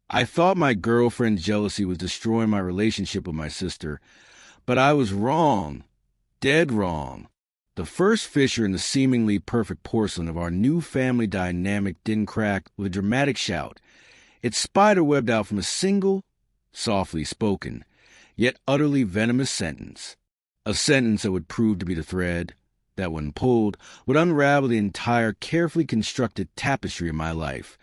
I thought my girlfriend's jealousy was destroying my relationship with my sister, but I was wrong, dead wrong. The first fissure in the seemingly perfect porcelain of our new family dynamic didn't crack with a dramatic shout. It spiderwebbed out from a single, softly spoken, yet utterly venomous sentence. A sentence that would prove to be the thread that, when pulled, would unravel the entire carefully constructed tapestry of my life,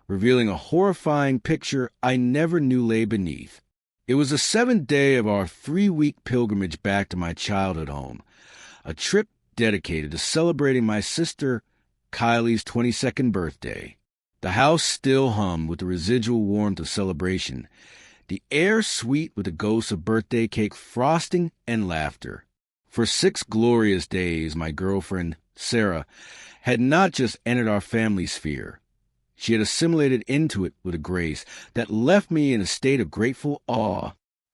revealing a horrifying picture I never knew lay beneath. It was the seventh day of our 3-week pilgrimage back to my childhood home, a trip dedicated to celebrating my sister Kylie's 22nd birthday. The house still hummed with the residual warmth of celebration, the air sweet with the ghosts of birthday cake frosting and laughter. For 6 glorious days, my girlfriend, Sarah, had not just entered our family sphere. She had assimilated into it with a grace that left me in a state of grateful awe.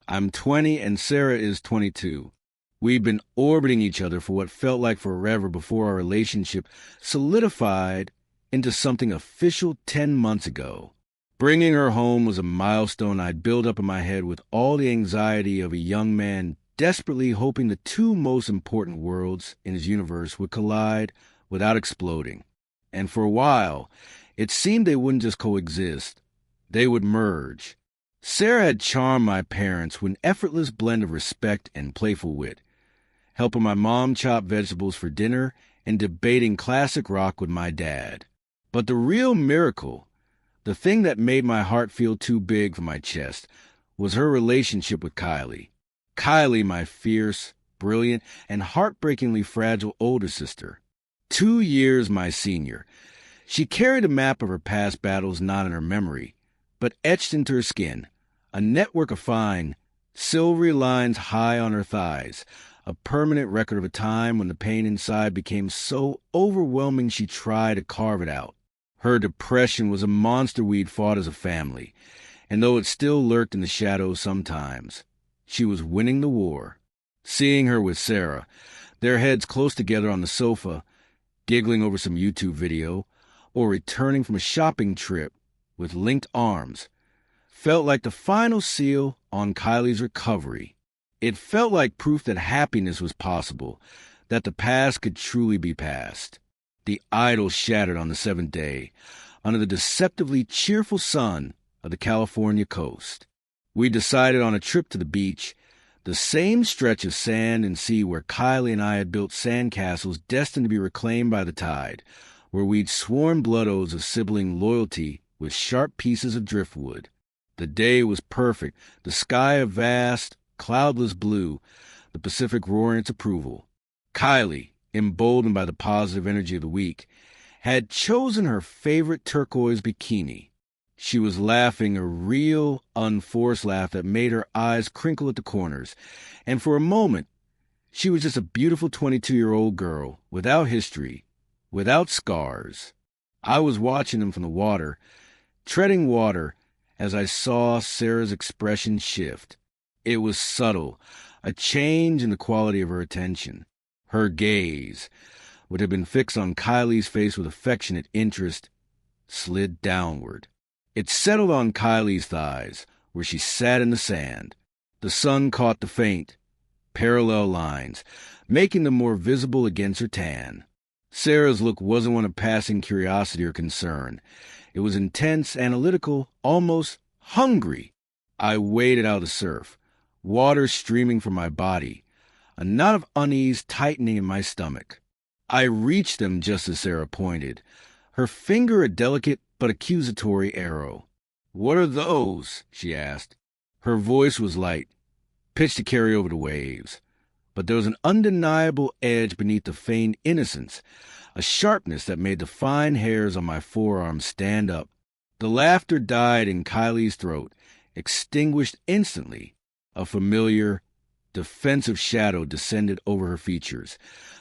I'm 20 and Sarah is 22. We'd been orbiting each other for what felt like forever before our relationship solidified into something official 10 months ago. Bringing her home was a milestone I'd built up in my head with all the anxiety of a young man desperately hoping the two most important worlds in his universe would collide without exploding. And for a while, it seemed they wouldn't just coexist, they would merge. Sarah had charmed my parents with an effortless blend of respect and playful wit, helping my mom chop vegetables for dinner and debating classic rock with my dad. But the real miracle, the thing that made my heart feel too big for my chest, was her relationship with Kylie. Kylie, my fierce, brilliant, and heartbreakingly fragile older sister. 2 years my senior. She carried a map of her past battles not in her memory, but etched into her skin, a network of fine, silvery lines high on her thighs, a permanent record of a time when the pain inside became so overwhelming she tried to carve it out. Her depression was a monster we'd fought as a family, and though it still lurked in the shadows sometimes, she was winning the war. Seeing her with Sarah, their heads close together on the sofa, giggling over some YouTube video, or returning from a shopping trip with linked arms, felt like the final seal on Kylie's recovery. It felt like proof that happiness was possible, that the past could truly be past. The idol shattered on the 7th day, under the deceptively cheerful sun of the California coast. We decided on a trip to the beach, the same stretch of sand and sea where Kylie and I had built sandcastles destined to be reclaimed by the tide, where we'd sworn blood oaths of sibling loyalty with sharp pieces of driftwood. The day was perfect, the sky a vast, cloudless blue, the Pacific roaring its approval. Kylie, emboldened by the positive energy of the week, had chosen her favorite turquoise bikini. She was laughing a real, unforced laugh that made her eyes crinkle at the corners, and for a moment, she was just a beautiful 22-year-old girl, without history, without scars. I was watching them from the water, treading water, as I saw Sarah's expression shift. It was subtle, a change in the quality of her attention. Her gaze, what had been fixed on Kylie's face with affectionate interest, slid downward. It settled on Kylie's thighs, where she sat in the sand. The sun caught the faint, parallel lines, making them more visible against her tan. Sarah's look wasn't one of passing curiosity or concern. It was intense, analytical, almost hungry. I waded out of the surf, water streaming from my body, a knot of unease tightening in my stomach. I reached them just as Sarah pointed, her finger a delicate but accusatory arrow. "What are those?" she asked. Her voice was light, pitched to carry over the waves, but there was an undeniable edge beneath the feigned innocence, a sharpness that made the fine hairs on my forearms stand up. The laughter died in Kylie's throat, extinguished instantly. A familiar, defensive shadow descended over her features,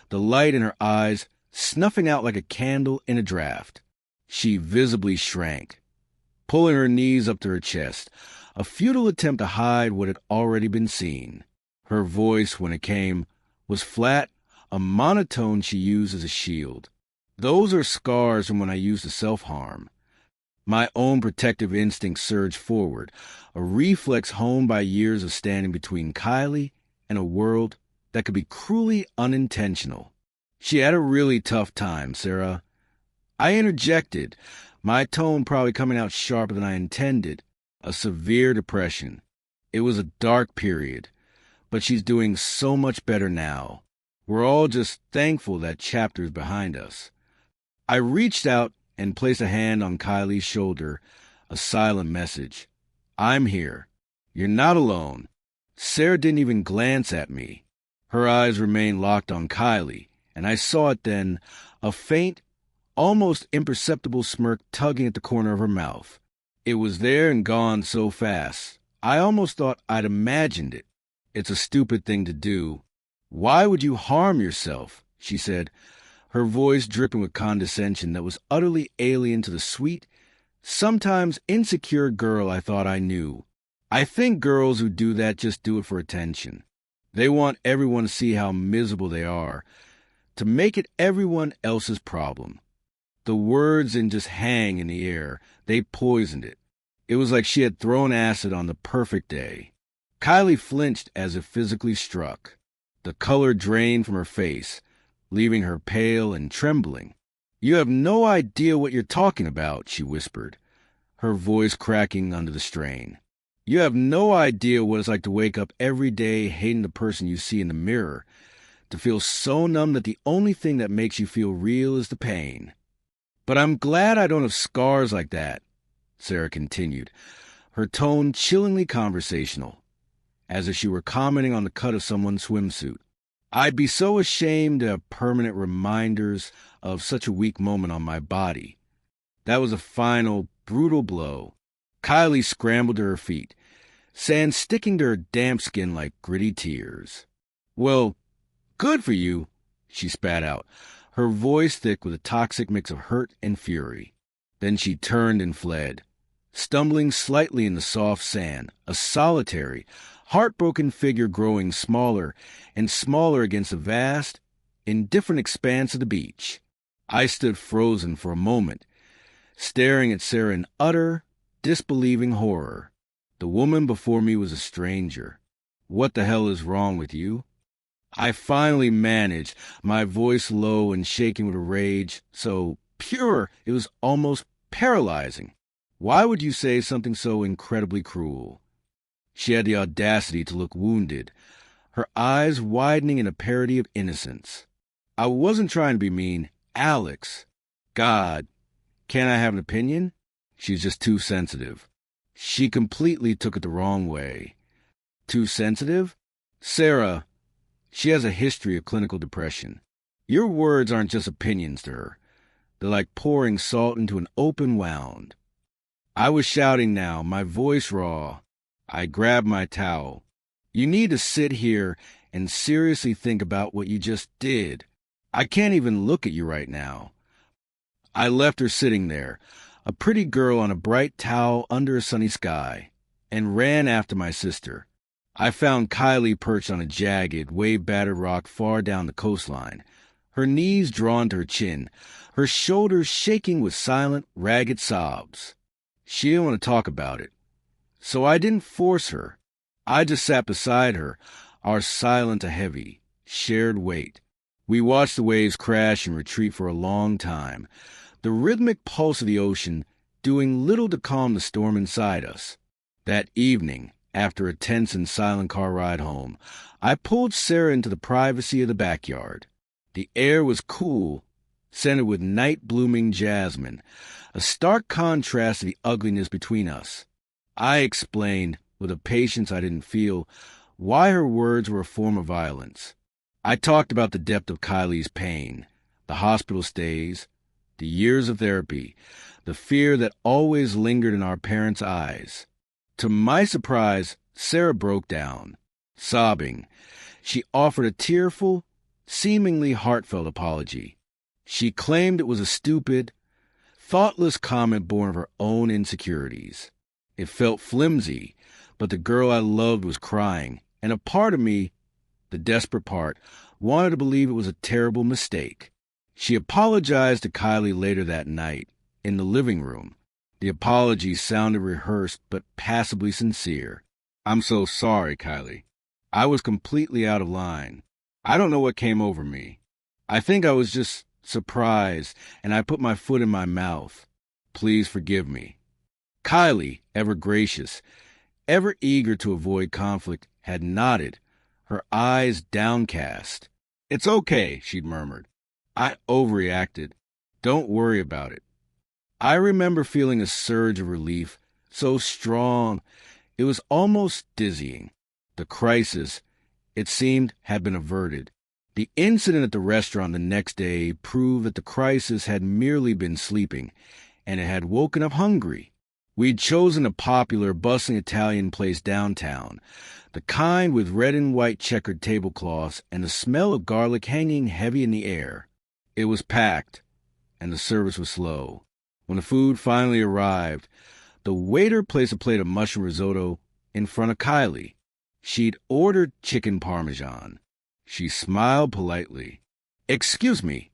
the light in her eyes snuffing out like a candle in a draught. She visibly shrank, pulling her knees up to her chest, a futile attempt to hide what had already been seen. Her voice, when it came, was flat, a monotone she used as a shield. "Those are scars from when I used to self-harm. My own protective instinct surged forward, a reflex honed by years of standing between Kylie and a world that could be cruelly unintentional. She had a really tough time, Sarah. I interjected, my tone probably coming out sharper than I intended. A severe depression. It was a dark period, but she's doing so much better now. We're all just thankful that chapter's behind us. I reached out and placed a hand on Kylie's shoulder, a silent message. I'm here. You're not alone. Sarah didn't even glance at me. Her eyes remained locked on Kylie, and I saw it then, a faint, almost imperceptible smirk tugging at the corner of her mouth. It was there and gone so fast. I almost thought I'd imagined it. It's a stupid thing to do. Why would you harm yourself? She said, her voice dripping with condescension that was utterly alien to the sweet, sometimes insecure girl I thought I knew. I think girls who do that just do it for attention. They want everyone to see how miserable they are, to make it everyone else's problem. The words didn't just hang in the air, they poisoned it. It was like she had thrown acid on the perfect day. Kylie flinched as if physically struck. The color drained from her face, leaving her pale and trembling. You have no idea what you're talking about, she whispered, her voice cracking under the strain. You have no idea what it's like to wake up every day hating the person you see in the mirror, to feel so numb that the only thing that makes you feel real is the pain. But I'm glad I don't have scars like that, Sarah continued, her tone chillingly conversational, as if she were commenting on the cut of someone's swimsuit. I'd be so ashamed to have permanent reminders of such a weak moment on my body. That was a final, brutal blow. Kylie scrambled to her feet, sand sticking to her damp skin like gritty tears. Well, good for you, she spat out, her voice thick with a toxic mix of hurt and fury. Then she turned and fled, stumbling slightly in the soft sand, a solitary, heartbroken figure growing smaller and smaller against the vast, indifferent expanse of the beach. I stood frozen for a moment, staring at Sarah in utter, disbelieving horror. The woman before me was a stranger. What the hell is wrong with you? I finally managed, my voice low and shaking with a rage, so pure it was almost paralyzing. Why would you say something so incredibly cruel? She had the audacity to look wounded, her eyes widening in a parody of innocence. I wasn't trying to be mean. Alex. God. Can't I have an opinion? She's just too sensitive. She completely took it the wrong way. Too sensitive? Sarah, she has a history of clinical depression. Your words aren't just opinions to her. They're like pouring salt into an open wound. I was shouting now, my voice raw. I grabbed my towel. You need to sit here and seriously think about what you just did. I can't even look at you right now. I left her sitting there, a pretty girl on a bright towel under a sunny sky, and ran after my sister. I found Kylie perched on a jagged, wave-battered rock far down the coastline, her knees drawn to her chin, her shoulders shaking with silent, ragged sobs. She didn't want to talk about it, so I didn't force her. I just sat beside her, our silent a heavy, shared weight. We watched the waves crash and retreat for a long time, the rhythmic pulse of the ocean doing little to calm the storm inside us. That evening, after a tense and silent car ride home, I pulled Sarah into the privacy of the backyard. The air was cool, scented with night-blooming jasmine, a stark contrast to the ugliness between us. I explained, with a patience I didn't feel, why her words were a form of violence. I talked about the depth of Kylie's pain, the hospital stays, the years of therapy, the fear that always lingered in our parents' eyes. To my surprise, Sarah broke down, sobbing. She offered a tearful, seemingly heartfelt apology. She claimed it was a stupid, thoughtless comment born of her own insecurities. It felt flimsy, but the girl I loved was crying, and a part of me, the desperate part, wanted to believe it was a terrible mistake. She apologized to Kylie later that night, in the living room, The apology sounded rehearsed but passably sincere. "I'm so sorry, Kylie. I was completely out of line. I don't know what came over me. I think I was just surprised, and I put my foot in my mouth. Please forgive me." Kylie, ever gracious, ever eager to avoid conflict, had nodded, her eyes downcast. "It's okay," she'd murmured. "I overreacted. Don't worry about it." I remember feeling a surge of relief, so strong, it was almost dizzying. The crisis, it seemed, had been averted. The incident at the restaurant the next day proved that the crisis had merely been sleeping, and it had woken up hungry. We'd chosen a popular, bustling Italian place downtown, the kind with red and white checkered tablecloths and the smell of garlic hanging heavy in the air. It was packed, and the service was slow. When the food finally arrived, the waiter placed a plate of mushroom risotto in front of Kylie. She'd ordered chicken parmesan. She smiled politely. "Excuse me,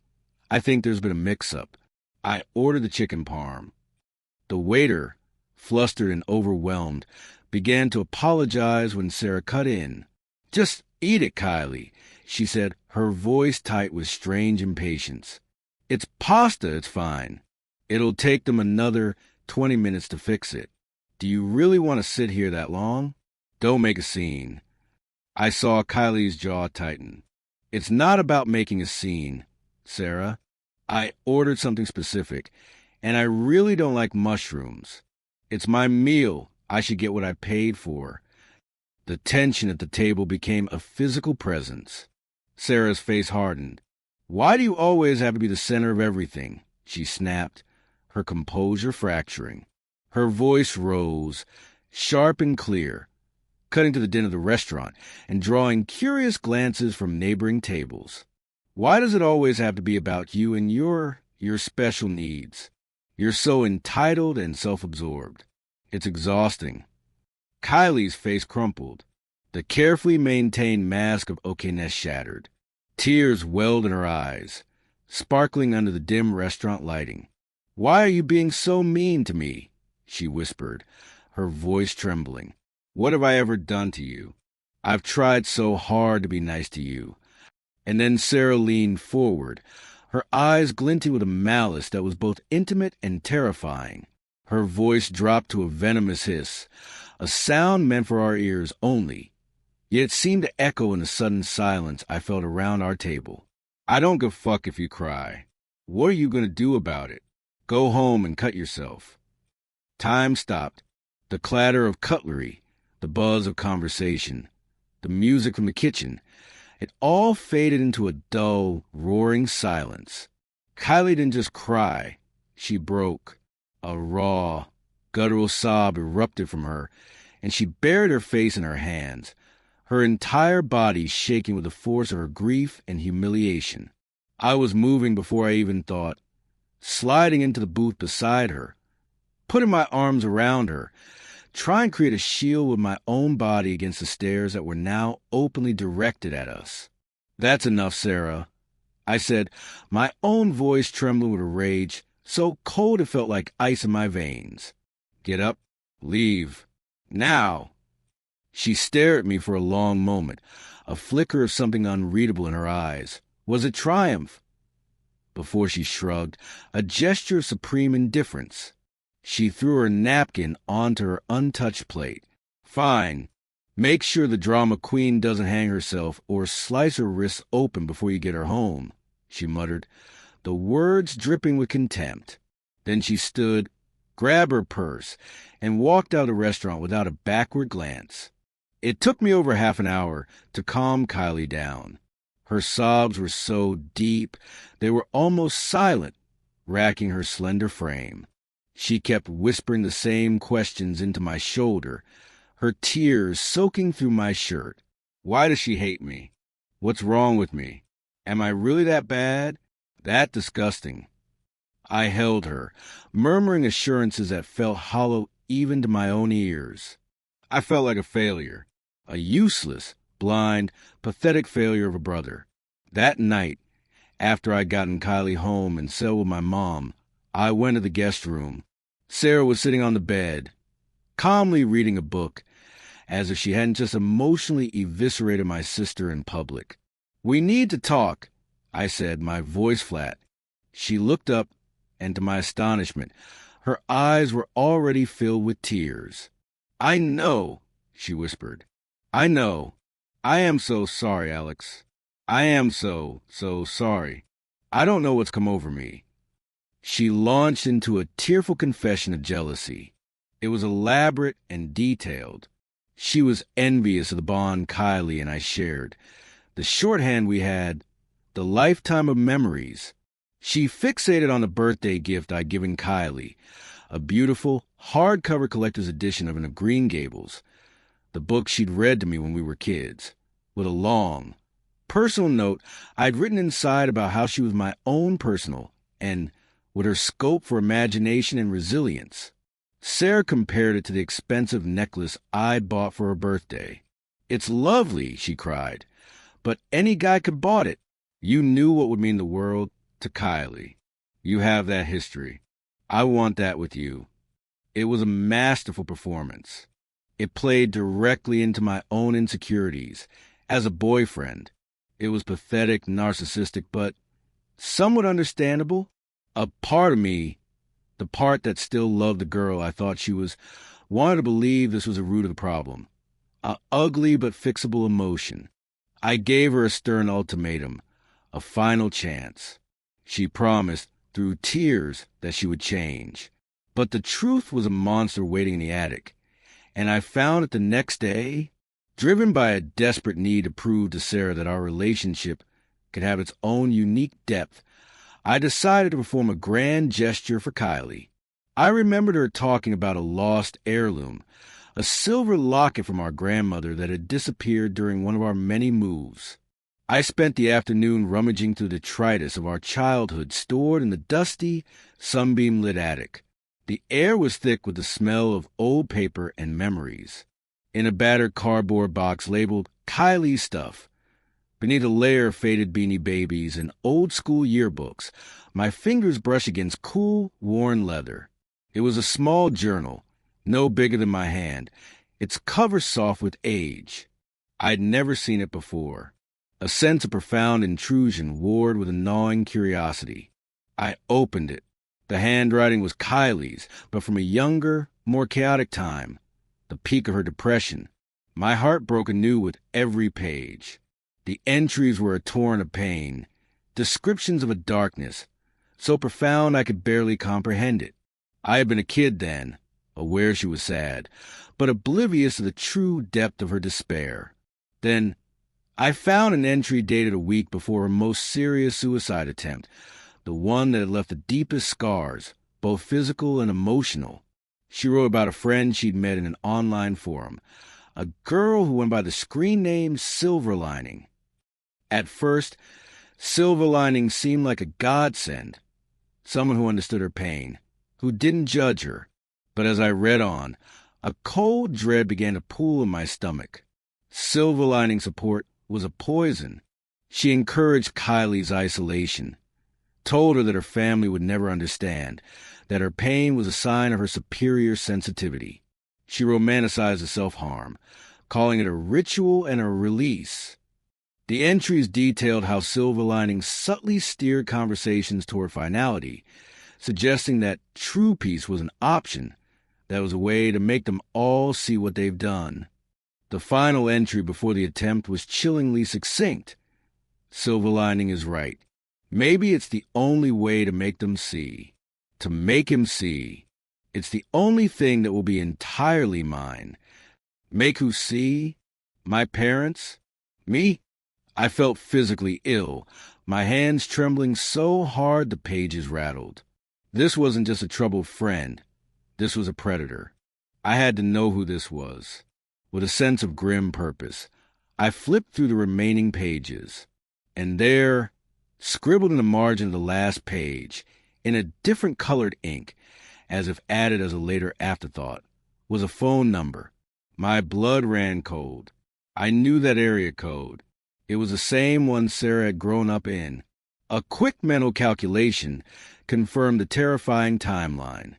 I think there's been a mix-up. I ordered the chicken parm." The waiter, flustered and overwhelmed, began to apologize when Sarah cut in. "Just eat it, Kylie," she said, her voice tight with strange impatience. "It's pasta, it's fine. It'll take them another 20 minutes to fix it. Do you really want to sit here that long? Don't make a scene." I saw Kylie's jaw tighten. "It's not about making a scene, Sarah. I ordered something specific, and I really don't like mushrooms. It's my meal. I should get what I paid for." The tension at the table became a physical presence. Sarah's face hardened. "Why do you always have to be the center of everything?" she snapped, her composure fracturing. Her voice rose, sharp and clear, cutting to the din of the restaurant and drawing curious glances from neighboring tables. "Why does it always have to be about you and your special needs? You're so entitled and self-absorbed. It's exhausting." Kylie's face crumpled. The carefully maintained mask of okayness shattered. Tears welled in her eyes, sparkling under the dim restaurant lighting. "Why are you being so mean to me?" she whispered, her voice trembling. "What have I ever done to you? I've tried so hard to be nice to you." And then Sarah leaned forward, her eyes glinting with a malice that was both intimate and terrifying. Her voice dropped to a venomous hiss, a sound meant for our ears only, yet it seemed to echo in the sudden silence I felt around our table. "I don't give a fuck if you cry. What are you going to do about it? Go home and cut yourself." Time stopped. The clatter of cutlery, the buzz of conversation, the music from the kitchen, it all faded into a dull, roaring silence. Kylie didn't just cry. She broke. A raw, guttural sob erupted from her, and she buried her face in her hands, her entire body shaking with the force of her grief and humiliation. I was moving before I even thought, sliding into the booth beside her, putting my arms around her, trying to create a shield with my own body against the stares that were now openly directed at us. "That's enough, Sarah," I said, my own voice trembling with rage, so cold it felt like ice in my veins. "Get up, leave, now." She stared at me for a long moment, a flicker of something unreadable in her eyes. Was it triumph? Before she shrugged, a gesture of supreme indifference. She threw her napkin onto her untouched plate. "Fine. Make sure the drama queen doesn't hang herself or slice her wrists open before you get her home," she muttered, the words dripping with contempt. Then she stood, grabbed her purse, and walked out of the restaurant without a backward glance. It took me over half an hour to calm Kylie down. Her sobs were so deep, they were almost silent, racking her slender frame. She kept whispering the same questions into my shoulder, her tears soaking through my shirt. Why does she hate me? What's wrong with me? Am I really that bad? That disgusting? I held her, murmuring assurances that felt hollow even to my own ears. I felt like a failure, a useless, blind, pathetic failure of a brother. That night, after I'd gotten Kylie home and settled with my mom, I went to the guest room. Sarah was sitting on the bed, calmly reading a book, as if she hadn't just emotionally eviscerated my sister in public. "We need to talk," I said, my voice flat. She looked up, and to my astonishment, her eyes were already filled with tears. "I know," she whispered. "I know. I am so sorry, Alex. I am so sorry. I don't know what's come over me." She launched into a tearful confession of jealousy. It was elaborate and detailed. She was envious of the bond Kylie and I shared, the shorthand we had, the lifetime of memories. She fixated on the birthday gift I'd given Kylie, a beautiful, hardcover collector's edition of Green Gables, the book she'd read to me when we were kids, with a long, personal note I'd written inside about how she was my own personal, and with her scope for imagination and resilience. Sarah compared it to the expensive necklace I'd bought for her birthday. "It's lovely," she cried, "but any guy could bought it. You knew what would mean the world to Kylie. You have that history. I want that with you." It was a masterful performance. It played directly into my own insecurities as a boyfriend. It was pathetic, narcissistic, but somewhat understandable. A part of me, the part that still loved the girl I thought she was, wanted to believe this was the root of the problem. An ugly but fixable emotion. I gave her a stern ultimatum, a final chance. She promised, through tears, that she would change. But the truth was a monster waiting in the attic, and I found it the next day, driven by a desperate need to prove to Sarah that our relationship could have its own unique depth. I decided to perform a grand gesture for Kylie. I remembered her talking about a lost heirloom, a silver locket from our grandmother that had disappeared during one of our many moves. I spent the afternoon rummaging through the detritus of our childhood stored in the dusty, sunbeam-lit attic. The air was thick with the smell of old paper and memories. In a battered cardboard box labeled Kylie's Stuff, beneath a layer of faded Beanie Babies and old-school yearbooks, my fingers brushed against cool, worn leather. It was a small journal, no bigger than my hand, its cover soft with age. I'd never seen it before. A sense of profound intrusion warred with a gnawing curiosity. I opened it. The handwriting was Kylie's, but from a younger, more chaotic time, the peak of her depression. My heart broke anew with every page. The entries were a torrent of pain, descriptions of a darkness, so profound I could barely comprehend it. I had been a kid then, aware she was sad, but oblivious of the true depth of her despair. Then I found an entry dated a week before her most serious suicide attempt, the one that had left the deepest scars, both physical and emotional. She wrote about a friend she'd met in an online forum, a girl who went by the screen name Silverlining. At first, Silverlining seemed like a godsend, someone who understood her pain, who didn't judge her. But as I read on, a cold dread began to pool in my stomach. Silverlining support was a poison. She encouraged Kylie's isolation, told her that her family would never understand, that her pain was a sign of her superior sensitivity. She romanticized the self-harm, calling it a ritual and a release. The entries detailed how Silverlining subtly steered conversations toward finality, suggesting that true peace was an option, that was a way to make them all see what they've done. The final entry before the attempt was chillingly succinct. Silverlining is right. Maybe it's the only way to make them see. To make him see. It's the only thing that will be entirely mine. Make who see? My parents? Me? I felt physically ill, my hands trembling so hard the pages rattled. This wasn't just a troubled friend. This was a predator. I had to know who this was. With a sense of grim purpose, I flipped through the remaining pages. And there, scribbled in the margin of the last page, in a different colored ink, as if added as a later afterthought, was a phone number. My blood ran cold. I knew that area code. It was the same one Sarah had grown up in. A quick mental calculation confirmed the terrifying timeline.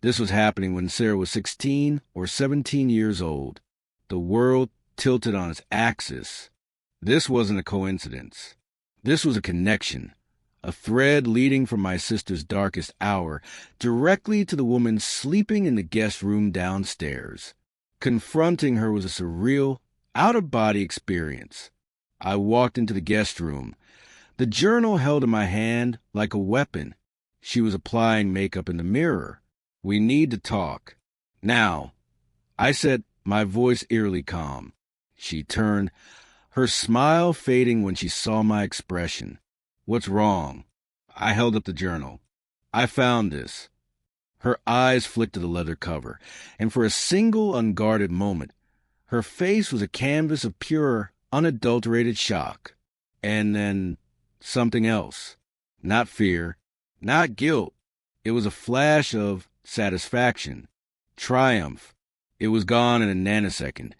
This was happening when Sarah was 16 or 17 years old. The world tilted on its axis. This wasn't a coincidence. This was a connection, a thread leading from my sister's darkest hour directly to the woman sleeping in the guest room downstairs. Confronting her was a surreal, out-of-body experience. I walked into the guest room, the journal held in my hand like a weapon. She was applying makeup in the mirror. "We need to talk. Now," I said, my voice eerily calm. She turned, her smile fading when she saw my expression. "What's wrong?" I held up the journal. "I found this." Her eyes flicked to the leather cover, and for a single unguarded moment, her face was a canvas of pure, unadulterated shock. And then something else. Not fear, not guilt. It was a flash of satisfaction, triumph. It was gone in a nanosecond,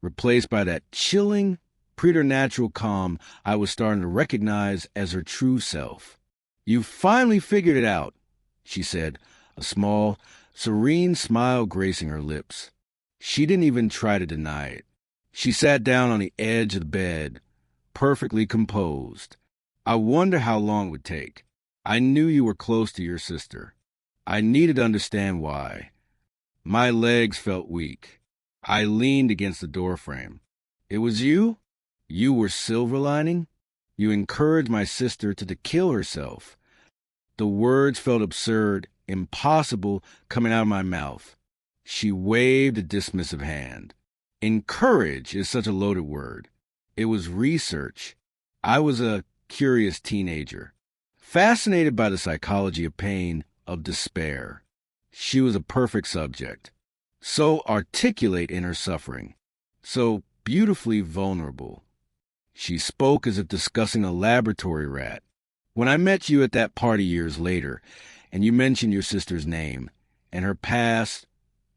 replaced by that chilling, preternatural calm I was starting to recognize as her true self. "You finally figured it out," she said, a small, serene smile gracing her lips. She didn't even try to deny it. She sat down on the edge of the bed, perfectly composed. "I wonder how long it would take. I knew you were close to your sister. I needed to understand why." My legs felt weak. I leaned against the doorframe. "It was you? You were silver lining? You encouraged my sister to kill herself." The words felt absurd, impossible coming out of my mouth. She waved a dismissive hand. Encourage is such a loaded word. It was research. I was a curious teenager, fascinated by the psychology of pain, of despair. She was a perfect subject, so articulate in her suffering, so beautifully vulnerable. She spoke as if discussing a laboratory rat. "When I met you at that party years later, and you mentioned your sister's name and her past,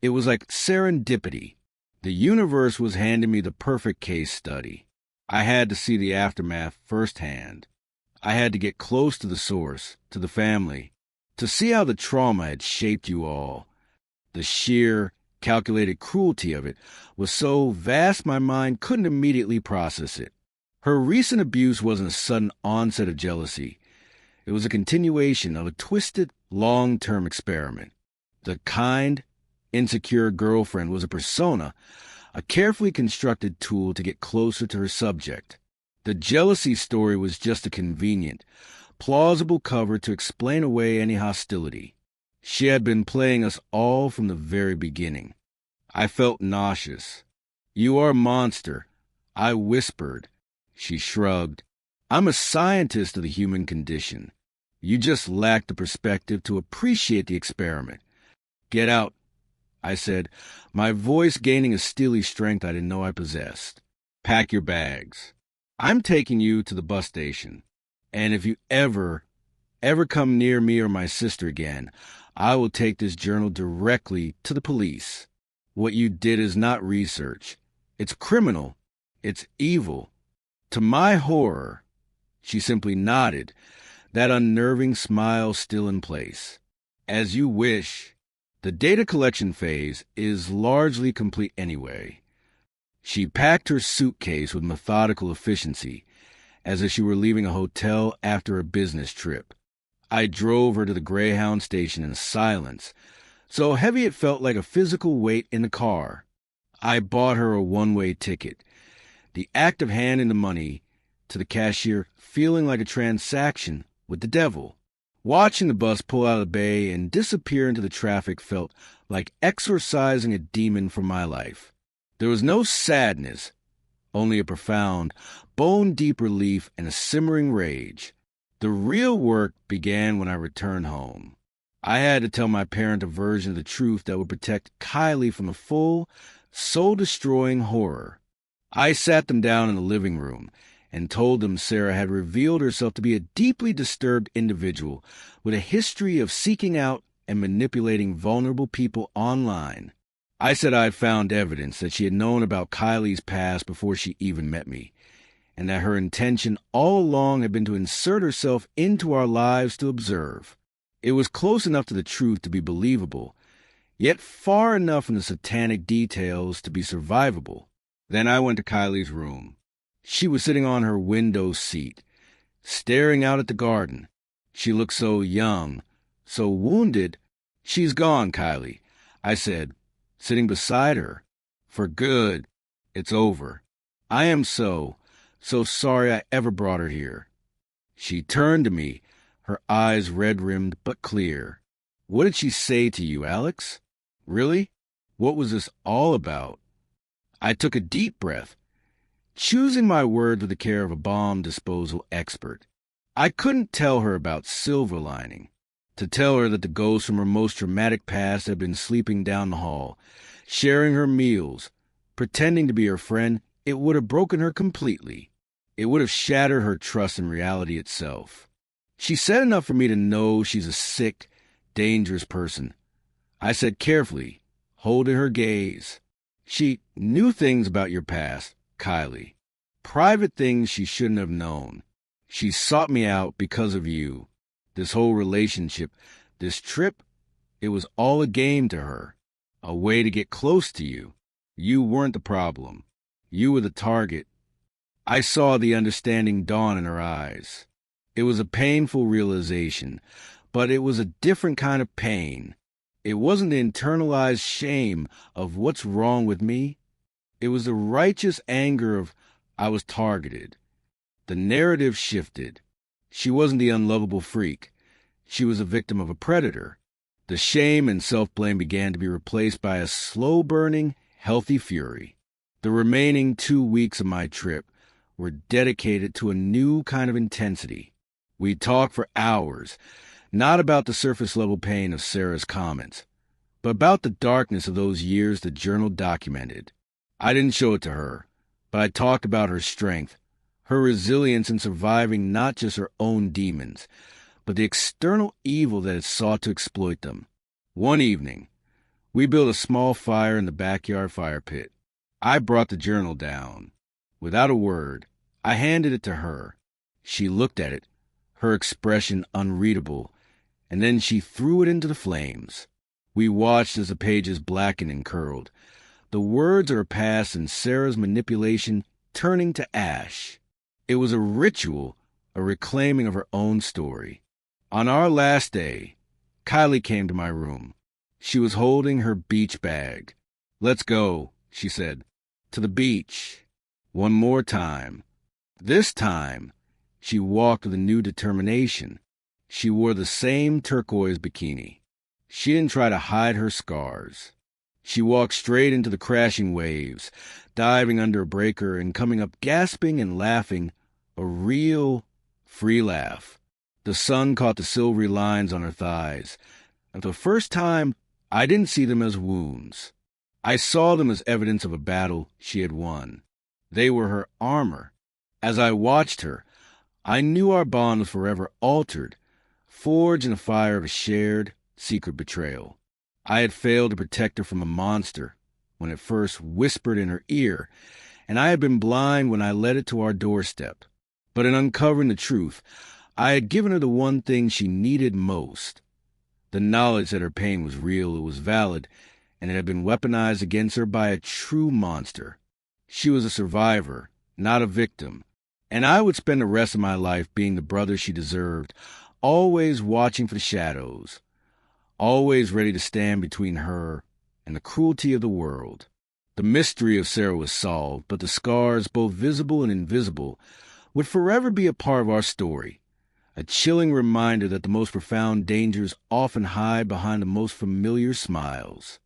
it was like serendipity. The universe was handing me the perfect case study. I had to see the aftermath firsthand. I had to get close to the source, to the family, to see how the trauma had shaped you all. The sheer, calculated cruelty of it was so vast my mind couldn't immediately process it. Her recent abuse wasn't a sudden onset of jealousy. It was a continuation of a twisted, long-term experiment. The kind, insecure girlfriend was a persona, a carefully constructed tool to get closer to her subject. The jealousy story was just a convenient, plausible cover to explain away any hostility. She had been playing us all from the very beginning. I felt nauseous. "You are a monster," I whispered. She shrugged. "I'm a scientist of the human condition. You just lack the perspective to appreciate the experiment." "Get out," I said, my voice gaining a steely strength I didn't know I possessed. "Pack your bags. I'm taking you to the bus station. And if you ever come near me or my sister again, I will take this journal directly to the police. What you did is not research. It's criminal. It's evil." To my horror, she simply nodded, that unnerving smile still in place. "As you wish. The data collection phase is largely complete anyway." She packed her suitcase with methodical efficiency, as if she were leaving a hotel after a business trip. I drove her to the Greyhound station in silence, so heavy it felt like a physical weight in the car. I bought her a one-way ticket, the act of handing the money to the cashier feeling like a transaction with the devil. Watching the bus pull out of the bay and disappear into the traffic felt like exorcising a demon from my life. There was no sadness, only a profound, bone-deep relief and a simmering rage. The real work began when I returned home. I had to tell my parent a version of the truth that would protect Kylie from the full, soul-destroying horror. I sat them down in the living room and told them Sarah had revealed herself to be a deeply disturbed individual with a history of seeking out and manipulating vulnerable people online. I said I had found evidence that she had known about Kylie's past before she even met me, and that her intention all along had been to insert herself into our lives to observe. It was close enough to the truth to be believable, yet far enough in the satanic details to be survivable. Then I went to Kylie's room. She was sitting on her window seat, staring out at the garden. She looked so young, so wounded. "She's gone, Kylie," I said, sitting beside her. "For good. It's over. I am so sorry I ever brought her here." She turned to me, her eyes red-rimmed but clear. "What did she say to you, Alex? Really? What was this all about?" I took a deep breath, choosing my words with the care of a bomb disposal expert. I couldn't tell her about silver lining. To tell her that the ghost from her most traumatic past had been sleeping down the hall, sharing her meals, pretending to be her friend, it would have broken her completely. It would have shattered her trust in reality itself. She said enough for me to know she's a sick, dangerous person. I said carefully, holding her gaze, "She knew things about your past, Kylie. Private things she shouldn't have known. She sought me out because of you. This whole relationship, this trip, it was all a game to her. A way to get close to you. You weren't the problem. You were the target." I saw the understanding dawn in her eyes. It was a painful realization, but it was a different kind of pain. It wasn't the internalized shame of what's wrong with me. It was the righteous anger of I was targeted. The narrative shifted. She wasn't the unlovable freak. She was a victim of a predator. The shame and self-blame began to be replaced by a slow-burning, healthy fury. The remaining 2 weeks of my trip were dedicated to a new kind of intensity. We talked for hours, not about the surface-level pain of Sarah's comments, but about the darkness of those years the journal documented. I didn't show it to her, but I talked about her strength, her resilience in surviving not just her own demons, but the external evil that had sought to exploit them. One evening, we built a small fire in the backyard fire pit. I brought the journal down. Without a word, I handed it to her. She looked at it, her expression unreadable, and then she threw it into the flames. We watched as the pages blackened and curled, the words of her past and Sarah's manipulation turning to ash. It was a ritual, a reclaiming of her own story. On our last day, Kylie came to my room. She was holding her beach bag. "Let's go," she said. "To the beach. One more time." This time, she walked with a new determination. She wore the same turquoise bikini. She didn't try to hide her scars. She walked straight into the crashing waves, diving under a breaker and coming up gasping and laughing, a real, free laugh. The sun caught the silvery lines on her thighs. And for the first time, I didn't see them as wounds. I saw them as evidence of a battle she had won. They were her armor. As I watched her, I knew our bond was forever altered, forged in the fire of a shared, secret betrayal. I had failed to protect her from a monster when it first whispered in her ear, and I had been blind when I led it to our doorstep. But in uncovering the truth, I had given her the one thing she needed most. The knowledge that her pain was real, it was valid, and it had been weaponized against her by a true monster. She was a survivor, not a victim, and I would spend the rest of my life being the brother she deserved, always watching for the shadows, always ready to stand between her and the cruelty of the world. The mystery of Sarah was solved, but the scars, both visible and invisible, would forever be a part of our story. A chilling reminder that the most profound dangers often hide behind the most familiar smiles.